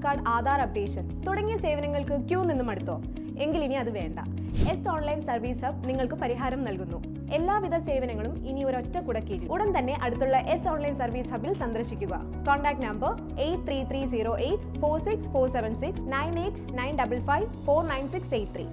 Card, Aadhaar updation തുടങ്ങിയ സേവനങ്ങൾക്ക് Q നിന്നും അടുത്തോ? എങ്കിൽ ഇനി അത് വേണ്ട. എസ് ഓൺലൈൻ സർവീസ് ഹബ് നിങ്ങൾക്ക് പരിഹാരം നൽകുന്നു. എല്ലാവിധ സേവനങ്ങളും ഇനി ഒരൊറ്റ കുടക്കീഴിൽ. ഉടൻ തന്നെ അടുത്തുള്ള എസ് ഓൺലൈൻ സർവീസ് ഹബിൽ സന്ദർശിക്കുക. Contact number 8330846476 9895549683.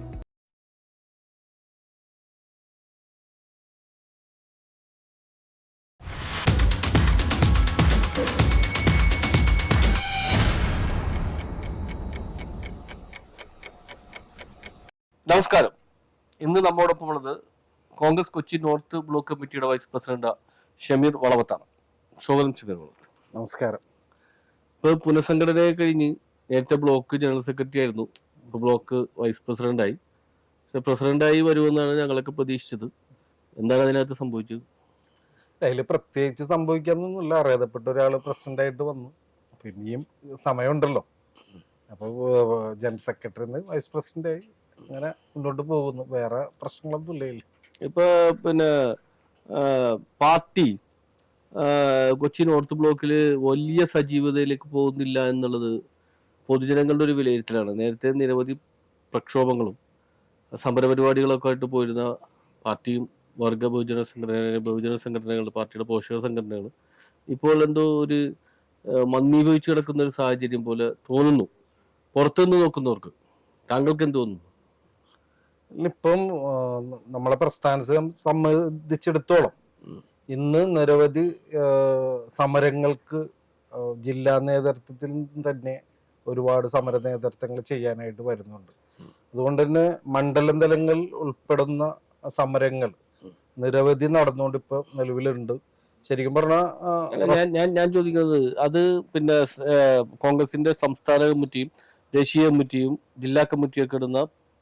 നമസ്കാരം. ഇന്ന് നമ്മോടൊപ്പം ഉള്ളത് കോൺഗ്രസ് കൊച്ചി നോർത്ത് ബ്ലോക്ക് കമ്മിറ്റിയുടെ വൈസ് പ്രസിഡന്റ് ഷമീർ വളവത്താണ്. സ്വാഗതം ഷമീർ വളവത്ത്. നമസ്കാരം. ഇപ്പോൾ പുനഃസംഘടനയെ കഴിഞ്ഞ് നേരത്തെ ബ്ലോക്ക് ജനറൽ സെക്രട്ടറി ആയിരുന്നു, ഇപ്പോൾ ബ്ലോക്ക് വൈസ് പ്രസിഡന്റായി. പക്ഷെ പ്രസിഡന്റായി വരുമെന്നാണ് ഞങ്ങളൊക്കെ പ്രതീക്ഷിച്ചത്. എന്താണ് അതിനകത്ത് സംഭവിച്ചത്? അതിൽ പ്രത്യേകിച്ച് സംഭവിക്കാന്നൊന്നുമില്ല. അറിയപ്പെട്ട ഒരാൾ പ്രസിഡന്റായിട്ട് വന്നു. പിന്നെയും സമയമുണ്ടല്ലോ. അപ്പോൾ ജനറൽ സെക്രട്ടറിന്ന് വൈസ് പ്രസിഡന്റായി അങ്ങനെ മുന്നോട്ട് പോകുന്നു. വേറെ പ്രശ്നങ്ങളൊന്നും ഇല്ല. ഇപ്പൊ പിന്നെ പാർട്ടി കൊച്ചി നോർത്ത് ബ്ലോക്കിൽ വലിയ സജീവതയിലേക്ക് പോകുന്നില്ല എന്നുള്ളത് പൊതുജനങ്ങളുടെ ഒരു വിലയിരുത്തലാണ്. നേരത്തെ നിരവധി പ്രക്ഷോഭങ്ങളും സമരപരിപാടികളൊക്കെ ആയിട്ട് പോയിരുന്ന പാർട്ടിയും വർഗ ബഹുജന സംഘടനകൾ, പാർട്ടിയുടെ പോഷക സംഘടനകൾ ഇപ്പോൾ എന്തോ ഒരു മന്ദീഭവിച്ചു കിടക്കുന്ന ഒരു സാഹചര്യം പോലെ തോന്നുന്നു പുറത്തുനിന്ന് നോക്കുന്നവർക്ക്. താങ്കൾക്ക് എന്ത് തോന്നുന്നു? ഇപ്പം നമ്മളെ പ്രസ്ഥാനത്തെ സംബന്ധിച്ചിടത്തോളം ഇന്ന് നിരവധി സമരങ്ങൾക്ക് ജില്ലാ നേതൃത്വത്തിൽ തന്നെ ഒരുപാട് സമര നേതൃത്വങ്ങൾ ചെയ്യാനായിട്ട് വരുന്നുണ്ട്. അതുകൊണ്ട് തന്നെ മണ്ഡലം തലങ്ങൾ ഉൾപ്പെടുന്ന സമരങ്ങൾ നിരവധി നടന്നുകൊണ്ട് ഇപ്പൊ നിലവിലുണ്ട്. ശരിക്കും പറഞ്ഞാൽ ഞാൻ ചോദിക്കുന്നത്, അത് പിന്നെ കോൺഗ്രസിന്റെ സംസ്ഥാന കമ്മിറ്റിയും ദേശീയ കമ്മിറ്റിയും ജില്ലാ കമ്മിറ്റിയും ഒക്കെ ഇടുന്ന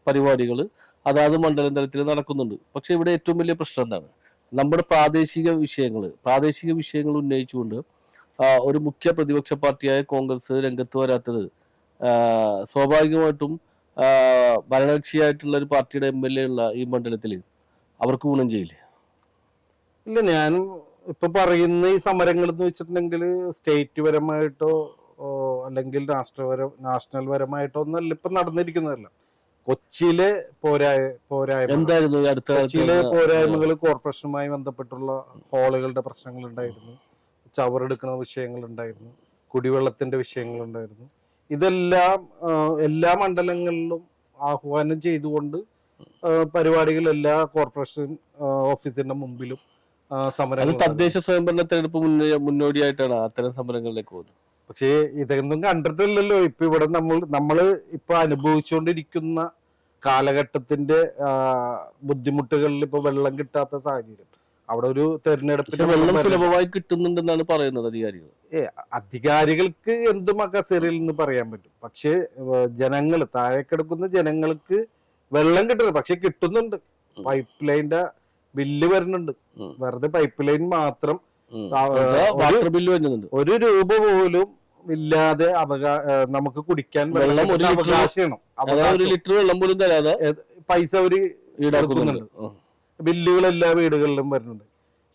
പരിപാടികൾ അതാത് മണ്ഡലം തലത്തിൽ നടക്കുന്നുണ്ട്. പക്ഷെ ഇവിടെ ഏറ്റവും വലിയ പ്രശ്നം എന്താണ്? നമ്മുടെ പ്രാദേശിക വിഷയങ്ങൾ ഉന്നയിച്ചുകൊണ്ട് ഒരു മുഖ്യ പ്രതിപക്ഷ പാർട്ടിയായ കോൺഗ്രസ് രംഗത്ത് വരാത്തത് സ്വാഭാവികമായിട്ടും ഭരണകക്ഷിയായിട്ടുള്ള ഒരു പാർട്ടിയുടെ MLA ഉള്ള ഈ മണ്ഡലത്തിൽ അവർക്ക് ഗുണം ചെയ്യില്ലേ? ഇല്ല, ഞാൻ ഇപ്പൊ പറയുന്ന ഈ സമരങ്ങൾ എന്ന് വെച്ചിട്ടുണ്ടെങ്കിൽ സ്റ്റേറ്റ് പരമായിട്ടോ അല്ലെങ്കിൽ നാഷണൽ പരമായിട്ടോ ഒന്നല്ല ഇപ്പൊ നടന്നിരിക്കുന്നതല്ല. കൊച്ചിയിലെ പോരായ്മകൾ കോർപ്പറേഷനുമായി ബന്ധപ്പെട്ടുള്ള ഹാളുകളുടെ പ്രശ്നങ്ങൾ ഉണ്ടായിരുന്നു, ചവറെടുക്കുന്ന വിഷയങ്ങൾ ഉണ്ടായിരുന്നു, കുടിവെള്ളത്തിന്റെ വിഷയങ്ങൾ ഉണ്ടായിരുന്നു. ഇതെല്ലാം എല്ലാ മണ്ഡലങ്ങളിലും ആഹ്വാനം ചെയ്തുകൊണ്ട് പരിപാടികൾ എല്ലാ കോർപ്പറേഷൻ ഓഫീസിന്റെ മുമ്പിലും സമരം. തദ്ദേശ സ്വയംഭരണ തെരഞ്ഞെടുപ്പ് മുന്നോടിയായിട്ടാണ് അത്തരം സമരങ്ങളിലേക്ക് പോകുന്നത്. പക്ഷേ ഇതൊന്നും കണ്ടിട്ടില്ലല്ലോ. ഇപ്പൊ ഇവിടെ നമ്മള് ഇപ്പൊ അനുഭവിച്ചുകൊണ്ടിരിക്കുന്ന കാലഘട്ടത്തിന്റെ ബുദ്ധിമുട്ടുകളിൽ ഇപ്പൊ വെള്ളം കിട്ടാത്ത സാഹചര്യം, അവിടെ ഒരു തെരഞ്ഞെടുപ്പിന് വെള്ളം സുലഭമായി കിട്ടുന്നുണ്ടെന്നാണ് പറയുന്നത് അധികാരികൾ. അധികാരികൾക്ക് എന്തും കസേരയിൽ നിന്ന് പറയാൻ പറ്റും. പക്ഷെ ജനങ്ങൾ, താഴെ കിടക്കുന്ന ജനങ്ങൾക്ക് വെള്ളം കിട്ടുന്നുണ്ട്. പക്ഷെ കിട്ടുന്നുണ്ട്. പൈപ്പ് ലൈൻ്റെ ബില്ല് വരുന്നുണ്ട്. വെറുതെ പൈപ്പ് ലൈൻ മാത്രം വാട്ടർ ബില്ല് വരുന്നുണ്ട്. 1 രൂപ പോലും ഇല്ലാതെ നമുക്ക് കുടിക്കാൻ വെള്ളം അവകാശമാണ്. 1 ലിറ്റർ വെള്ളം പോലും തരാതെ പൈസ അവര് ഈടാക്കുന്നുണ്ട്. ബില്ലുകൾ എല്ലാ വീടുകളിലും വരുന്നുണ്ട്.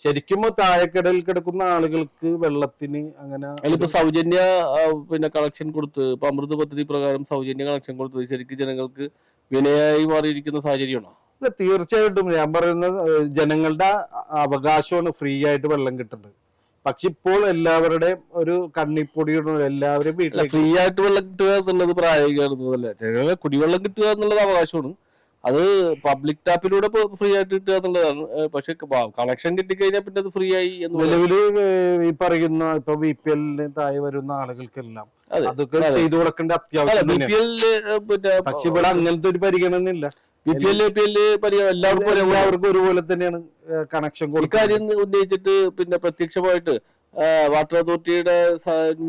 ശരിക്കും താഴെക്കടയിൽ കിടക്കുന്ന ആളുകൾക്ക് വെള്ളത്തിന് അങ്ങനെ അതിലിപ്പോ സൗജന്യ പിന്നെ കണക്ഷൻ കൊടുത്ത്, ഇപ്പൊ അമൃത് പദ്ധതി പ്രകാരം സൗജന്യ കണക്ഷൻ കൊടുത്തത് ശരിക്കും ജനങ്ങൾക്ക് വിനയായി മാറിയിരിക്കുന്ന സാഹചര്യമാണോ? തീർച്ചയായിട്ടും ഞാൻ പറയുന്നത് ജനങ്ങളുടെ അവകാശമാണ് ഫ്രീ ആയിട്ട് വെള്ളം കിട്ടുന്നത്. പക്ഷെ ഇപ്പോൾ എല്ലാവരുടെയും ഒരു കണ്ണിപ്പൊടിയുടെ എല്ലാവരും വീട്ടിൽ ഫ്രീ ആയിട്ട് വെള്ളം കിട്ടുക എന്നുള്ളത് പ്രായോഗികമല്ല. ജനങ്ങളെ കുടിവെള്ളം കിട്ടുക എന്നുള്ളത് അവകാശമാണ്. അത് പബ്ലിക് ടാപ്പിലൂടെ ഫ്രീ ആയിട്ട് കിട്ടുക എന്നുള്ളതാണ്. പക്ഷെ കണക്ഷൻ കിട്ടിക്കഴിഞ്ഞാൽ പിന്നെ അത് ഫ്രീ ആയി എന്ന് നിലവില് ഈ പറയുന്ന ഇപ്പൊ BPL താഴെ വരുന്ന ആളുകൾക്കെല്ലാം അതൊക്കെ ചെയ്തു കൊടുക്കേണ്ട അത്യാവശ്യം. പക്ഷെ ഇവിടെ അങ്ങനത്തെ ഒരു പരിഗണന ഇല്ല. എല്ലാവർക്കും ഒരുപോലെ തന്നെയാണ് കണക്ഷൻ ഇക്കാര്യം ഉന്നയിച്ചിട്ട് പിന്നെ പ്രത്യക്ഷമായിട്ട് വാട്ടർ അതോറിറ്റിയുടെ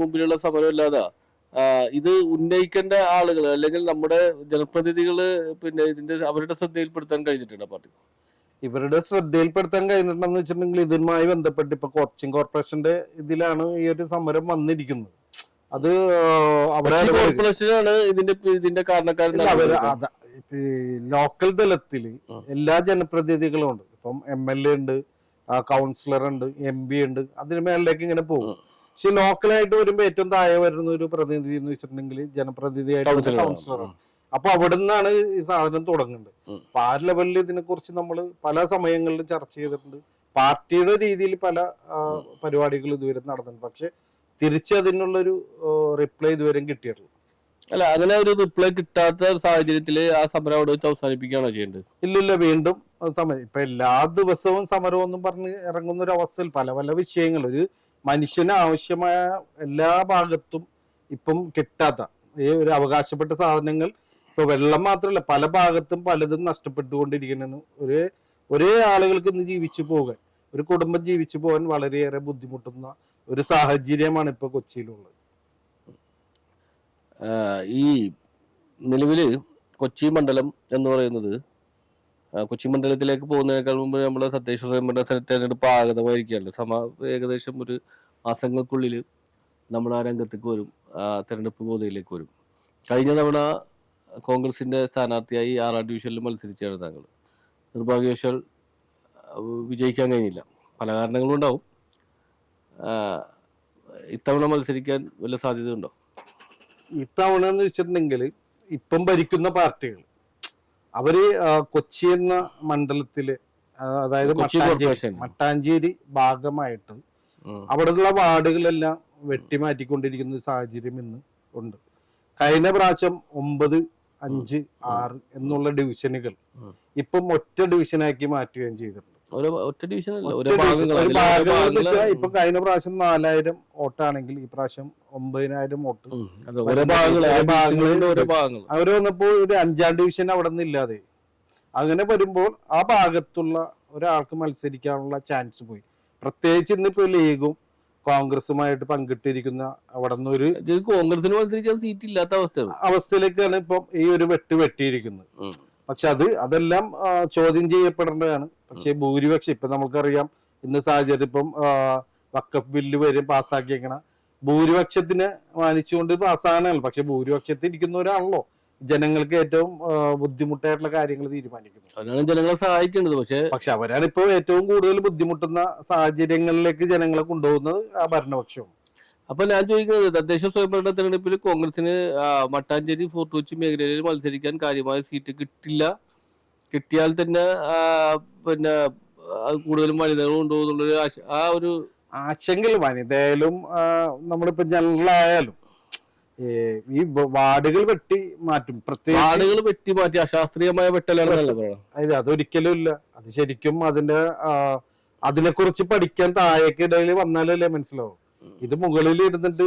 മുമ്പിലുള്ള സമരമല്ലാതെ ഇത് ഉന്നയിക്കേണ്ട ആളുകൾ അല്ലെങ്കിൽ നമ്മുടെ ജനപ്രതിനിധികള് പിന്നെ അവരുടെ ശ്രദ്ധയിൽപ്പെടുത്താൻ കഴിഞ്ഞിട്ടുണ്ട് പാർട്ടി? ഇവരുടെ ശ്രദ്ധയിൽപ്പെടുത്താൻ കഴിഞ്ഞിട്ടുണ്ടെന്ന് വെച്ചിട്ടുണ്ടെങ്കിൽ ഇതുമായി ബന്ധപ്പെട്ട് ഇപ്പൊ കൊച്ചിൻ കോർപ്പറേഷന്റെ ഇതിലാണ് ഈ ഒരു സമരം വന്നിരിക്കുന്നത്. അത് കോർപ്പറേഷനാണ് ഇതിന്റെ കാരണക്കാരൻ. ലോക്കൽ തലത്തില് എല്ലാ ജനപ്രതിനിധികളും ഉണ്ട്. ഇപ്പം MLA ഉണ്ട്, കൗൺസിലർ ഉണ്ട്, MP ഉണ്ട്. അതിന് മേളിലേക്ക് ഇങ്ങനെ പോകും. പക്ഷെ ലോക്കലായിട്ട് വരുമ്പോ ഏറ്റവും താഴെ വരുന്ന ഒരു പ്രതിനിധി എന്ന് വെച്ചിട്ടുണ്ടെങ്കിൽ ജനപ്രതിനിധിയായിട്ട് കൗൺസിലറാണ്. അപ്പൊ അവിടെ നിന്നാണ് ഈ സാധനം തുടങ്ങുന്നത്. അപ്പൊ ആ ലെവലിൽ ഇതിനെ കുറിച്ച് നമ്മൾ പല സമയങ്ങളിലും ചർച്ച ചെയ്തിട്ടുണ്ട്. പാർട്ടിയുടെ രീതിയിൽ പല പരിപാടികൾ ഇതുവരെ നടന്നിട്ടുണ്ട്. പക്ഷെ തിരിച്ച് അതിനുള്ളൊരു റിപ്ലൈ ഇതുവരെയും കിട്ടിയിട്ടില്ല. അല്ല, അങ്ങനെ ഒരു റിപ്ലൈ കിട്ടാത്ത സാഹചര്യത്തില് ആ സമരം അവിടെ വെച്ച് അവസാനിപ്പിക്കുകയാണോ ചെയ്യേണ്ടത്? ഇല്ലില്ല, വീണ്ടും സമരം. ഇപ്പൊ എല്ലാ ദിവസവും സമരം ഒന്നും പറഞ്ഞ് ഇറങ്ങുന്ന ഒരു അവസ്ഥയിൽ പല പല വിഷയങ്ങൾ, ഒരു മനുഷ്യന് ആവശ്യമായ എല്ലാ ഭാഗത്തും ഇപ്പം കിട്ടാത്ത ഈ ഒരു അവകാശപ്പെട്ട സാധനങ്ങൾ, ഇപ്പൊ വെള്ളം മാത്രമല്ല പല ഭാഗത്തും പലതും നഷ്ടപ്പെട്ടുകൊണ്ടിരിക്കുന്നു. ഒരേ ആളുകൾക്ക് ഇന്ന് ജീവിച്ചു പോകാൻ, ഒരു കുടുംബം ജീവിച്ചു പോകാൻ വളരെയേറെ ബുദ്ധിമുട്ടുന്ന ഒരു സാഹചര്യമാണ് ഇപ്പൊ കൊച്ചിയിലുള്ളത്. ഈ നിലവില് കൊച്ചി മണ്ഡലം എന്ന് പറയുന്നത്, കൊച്ചി മണ്ഡലത്തിലേക്ക് പോകുന്നതിനേക്കാൾ മുമ്പ് നമ്മളെ തദ്ദേശ സ്വയംഭരണ തെരഞ്ഞെടുപ്പ് ആഗതമായിരിക്കുകയല്ലോ. ഏകദേശം ഒരു മാസങ്ങൾക്കുള്ളിൽ നമ്മൾ ആ രംഗത്തേക്ക് വരും, തെരഞ്ഞെടുപ്പ് ഗോതയിലേക്ക് വരും. കഴിഞ്ഞ തവണ കോൺഗ്രസിന്റെ സ്ഥാനാർത്ഥിയായി 6-ാം ഡിവിഷനിൽ മത്സരിച്ചാണ് താങ്കൾ. നിർഭാഗ്യവശാൽ വിജയിക്കാൻ കഴിഞ്ഞില്ല, പല കാരണങ്ങളും ഉണ്ടാവും. ഇത്തവണ മത്സരിക്കാൻ വല്ല സാധ്യതയുണ്ടോ? ഇത്തവണ എന്ന് വെച്ചിട്ടുണ്ടെങ്കിൽ ഇപ്പം ഭരിക്കുന്ന പാർട്ടികൾ അവര് കൊച്ചി എന്ന മണ്ഡലത്തില്, അതായത് മട്ടാഞ്ചേരി ഭാഗമായിട്ട് അവിടെയുള്ള വാർഡുകളെല്ലാം വെട്ടിമാറ്റിക്കൊണ്ടിരിക്കുന്ന ഒരു സാഹചര്യം ഇന്ന് ഉണ്ട്. കഴിഞ്ഞ പ്രാവശ്യം 9, 5, 6 എന്നുള്ള ഡിവിഷനുകൾ ഇപ്പം ഒറ്റ ഡിവിഷനാക്കി മാറ്റുകയും ചെയ്തിട്ടുണ്ട്. ഇപ്പൊ കഴിഞ്ഞ പ്രാവശ്യം 4000 വോട്ടാണെങ്കിൽ ഈ പ്രാവശ്യം 9000 വോട്ട്. അവര് വന്നപ്പോ ഒരു 5-ാം ഡിവിഷൻ അവിടെ നിന്ന് ഇല്ലാതെ, അങ്ങനെ വരുമ്പോൾ ആ ഭാഗത്തുള്ള ഒരാൾക്ക് മത്സരിക്കാനുള്ള ചാൻസ് പോയി. പ്രത്യേകിച്ച് ഇന്നിപ്പോ ലീഗും കോൺഗ്രസുമായിട്ട് പങ്കിട്ടിരിക്കുന്ന അവിടെ നിന്ന് ഒരു കോൺഗ്രസിന് മത്സരിക്കാൻ സീറ്റ് ഇല്ലാത്ത അവസ്ഥയിലേക്കാണ് ഇപ്പം ഈ ഒരു വെട്ടിയിരിക്കുന്നത്. പക്ഷെ അതെല്ലാം ചോദ്യം ചെയ്യപ്പെടേണ്ടതാണ്. പക്ഷെ ഭൂരിപക്ഷം ഇപ്പൊ നമുക്കറിയാം ഇന്ന് സാഹചര്യം, ഇപ്പം വഖഫ് ബില്ല് വരെ പാസ്സാക്കിയേക്കണ ഭൂരിപക്ഷത്തിന് മാനിച്ചുകൊണ്ട് പാസ്സാകാനാണ്. പക്ഷെ ഭൂരിപക്ഷത്തിൽ ഇരിക്കുന്നവരാണല്ലോ ജനങ്ങൾക്ക് ഏറ്റവും ബുദ്ധിമുട്ടായിട്ടുള്ള കാര്യങ്ങൾ തീരുമാനിക്കുന്നത്. അവരാണ് ജനങ്ങളെ സഹായിക്കേണ്ടത്. പക്ഷെ അവരാണ് ഇപ്പോൾ ഏറ്റവും കൂടുതൽ ബുദ്ധിമുട്ടുന്ന സാഹചര്യങ്ങളിലേക്ക് ജനങ്ങളെ കൊണ്ടുപോകുന്നത് ആ ഭരണപക്ഷവും. അപ്പൊ ഞാൻ ചോദിക്കുന്നത്, തദ്ദേശ സ്വയംഭരണ തെരഞ്ഞെടുപ്പിൽ കോൺഗ്രസിന് മട്ടാഞ്ചേരി ഫോർട്ട് കൊച്ചി മേഖലയിൽ മത്സരിക്കാൻ കാര്യമായ സീറ്റ് കിട്ടിയാൽ തന്നെ പിന്നെ കൂടുതലും വനിതകൾ കൊണ്ടുപോകുന്നുള്ളൊരു ആ ഒരു ആശങ്കയിൽ വനിതയായാലും നമ്മളിപ്പോ ജനറലായാലും ഈ വാർഡുകൾ വെട്ടി മാറ്റും. പ്രത്യേകിച്ച് വാർഡുകൾ വെട്ടി മാറ്റി അശാസ്ത്രീയമായ വെട്ടലാണെന്നല്ല. അതൊരിക്കലും ഇല്ല. അത് ശരിക്കും അതിനെക്കുറിച്ച് പഠിക്കാൻ താഴേക്കിടയിൽ വന്നാലല്ലേ മനസ്സിലാവും. ഇത് മുകളിൽ ഇരുന്നിട്ട്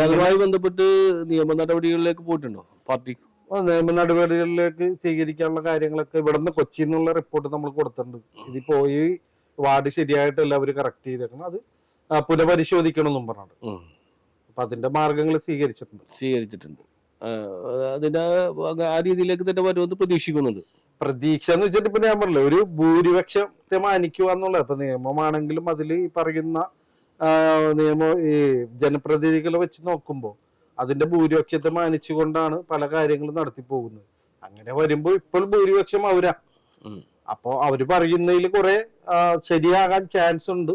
അതുമായി ബന്ധപ്പെട്ട് നിയമ നടപടികളിലേക്ക് പോയിട്ടുണ്ടോ പാർട്ടി? നിയമ നടപടികളിലേക്ക് സ്വീകരിക്കാനുള്ള കാര്യങ്ങളൊക്കെ ഇവിടുന്ന് കൊച്ചിയിൽ നിന്നുള്ള റിപ്പോർട്ട് നമ്മൾ കൊടുത്തിട്ടുണ്ട്. ഇതിപ്പോ ഈ വാർഡ് ശരിയായിട്ട് എല്ലാവരും കറക്റ്റ് ചെയ്തേക്കണം, അത് പുനഃപരിശോധിക്കണം എന്നും പറഞ്ഞിട്ട്. അപ്പൊ അതിന്റെ മാർഗങ്ങൾ സ്വീകരിച്ചിട്ടുണ്ട്. അതിന്റെ ആ രീതിയിലേക്ക് തന്നെ വരുമെന്ന് പ്രതീക്ഷിക്കുന്നുണ്ട്. പ്രതീക്ഷ എന്ന് വെച്ചിട്ട് ഇപ്പൊ ഞാൻ പറഞ്ഞില്ല, ഒരു ഭൂരിപക്ഷത്തെ മാനിക്കുക എന്നുള്ളത്. ഇപ്പൊ നിയമമാണെങ്കിലും അതിൽ ഈ പറയുന്ന ഈ ജനപ്രതിനിധികളെ വെച്ച് നോക്കുമ്പോൾ അതിന്റെ ഭൂരിപക്ഷത്തെ മാനിച്ചുകൊണ്ടാണ് പല കാര്യങ്ങളും നടത്തി പോകുന്നത്. അങ്ങനെ വരുമ്പോ ഇപ്പോൾ ഭൂരിപക്ഷം അവരാ. അപ്പോ അവര് പറയുന്നതിൽ കുറെ ശരിയാകാൻ ചാൻസ് ഉണ്ട്,